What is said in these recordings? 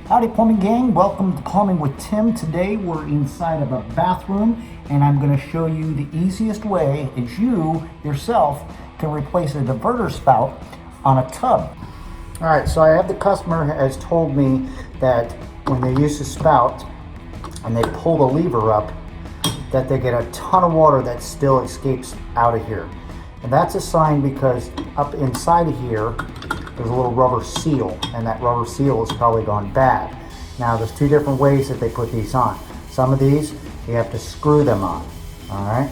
Howdy plumbing gang, welcome to Plumbing with Tim. Today we're inside of a bathroom and I'm going to show you the easiest way as you yourself can replace a diverter spout on a tub. Alright, so I have the customer has told me that when they use the spout and they pull the lever up, that they get a ton of water that still escapes out of here. And that's a sign because up inside of here there's a little rubber seal, and that rubber seal has probably gone bad. Now there's two different ways that they put these on. Some of these you have to screw them on, alright?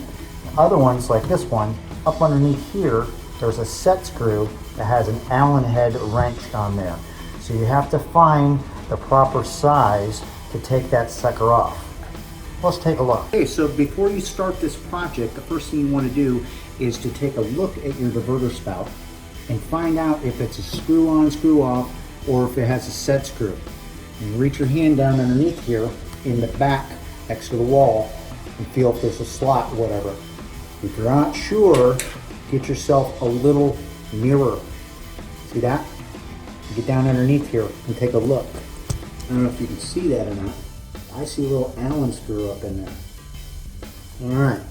Other ones, like this one, up underneath here there's a set screw that has an Allen head wrench on there. So you have to find the proper size to take that sucker off. Let's take a look. Okay, so before you start this project, the first thing you want to do is to take a look at your diverter spout and find out if it's a screw on, screw off, or if it has a set screw. And reach your hand down underneath here in the back next to the wall and feel if there's a slot or whatever. If you're not sure, get yourself a little mirror. See that? Get down underneath here and take a look. I don't know if you can see that or not. I see a little Allen screw up in there. Alright.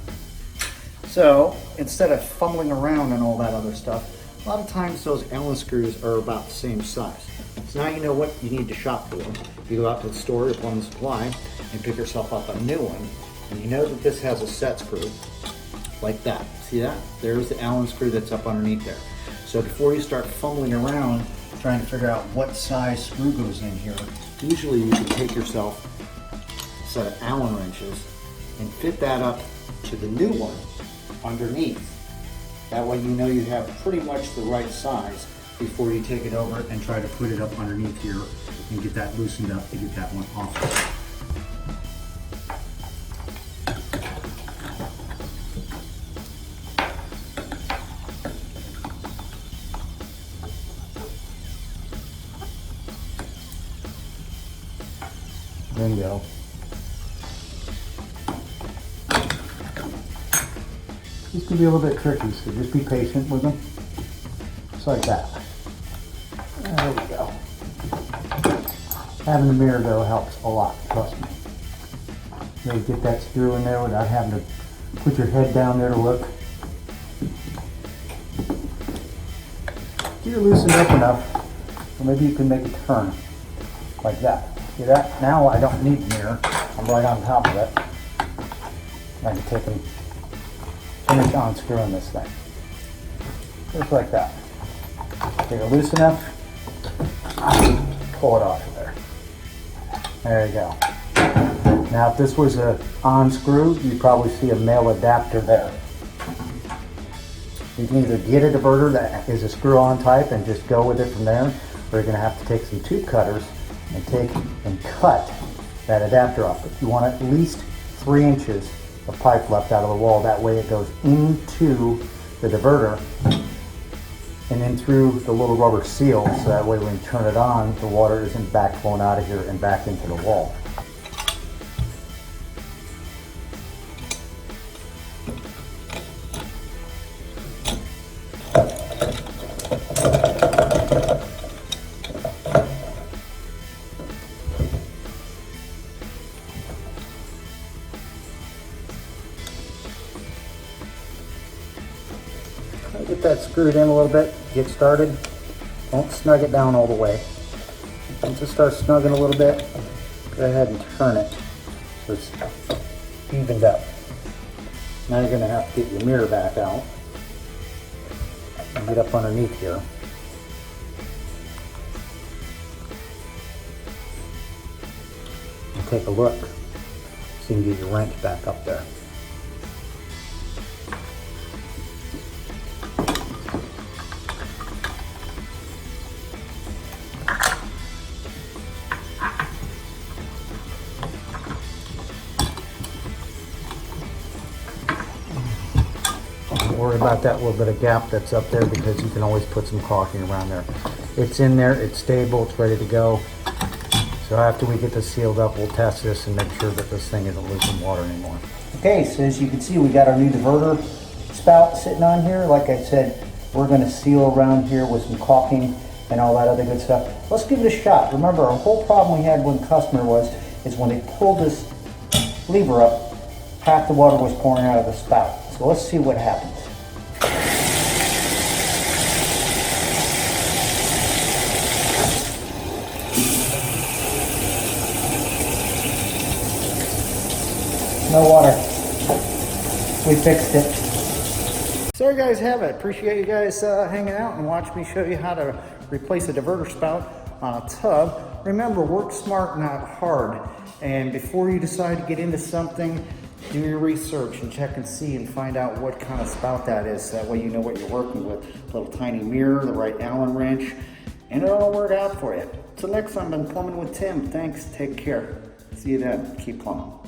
So, instead of fumbling around and all that other stuff, a lot of times those Allen screws are about the same size. So now you know what you need to shop for. You go out to the store or plumbing supply and pick yourself up a new one. And you know that this has a set screw, like that. See that? There's the Allen screw that's up underneath there. So before you start fumbling around trying to figure out what size screw goes in here, usually you can take yourself a set of Allen wrenches and fit that up to the new one underneath. That way you know you have pretty much the right size before you take it over and try to put it up underneath here and get that loosened up to get that one off. There you go. These can be a little bit tricky, so just be patient with them. Just like that. There we go. Having the mirror though helps a lot, trust me. You get that screw in there without having to put your head down there to look. Get it loosened up enough, or maybe you can make a turn like that. See that? Now I don't need the mirror. I'm right on top of it. I can take and finish unscrewing this thing. Just like that. Get it loose enough, pull it off of there. There you go. Now if this was a on screw, you'd probably see a male adapter there. You can either get a diverter that is a screw on type and just go with it from there, or you're going to have to take some tube cutters and take and cut that adapter off. But you want at least 3 inches of pipe left out of the wall. That way it goes into the diverter and then through the little rubber seal, so that way when you turn it on, the water isn't back flowing out of here and back into the wall. Get that screwed in a little bit, get started. Don't snug it down all the way. Once it starts snugging a little bit, go ahead and turn it so it's evened up. Now you're going to have to get your mirror back out and get up underneath here. And take a look so you can get your wrench back up there. Don't worry about that little bit of gap that's up there because you can always put some caulking around there. It's in there, it's stable, it's ready to go. So after we get this sealed up, we'll test this and make sure that this thing isn't losing water anymore. Okay, so as you can see, we got our new diverter spout sitting on here. Like I said, we're going to seal around here with some caulking and all that other good stuff. Let's give it a shot. Remember, our whole problem we had with the customer is when they pulled this lever up, half the water was pouring out of the spout. So let's see what happens. No water. We fixed it. So there you guys have it. Appreciate you guys hanging out and watch me show you how to replace a diverter spout on a tub. Remember, work smart, not hard. And before you decide to get into something, do your research and check and see and find out what kind of spout that is. That way you know what you're working with. A little tiny mirror, the right Allen wrench, and it'll all work out for you. Till next time, I've been plumbing with Tim. Thanks, take care. See you then. Keep plumbing.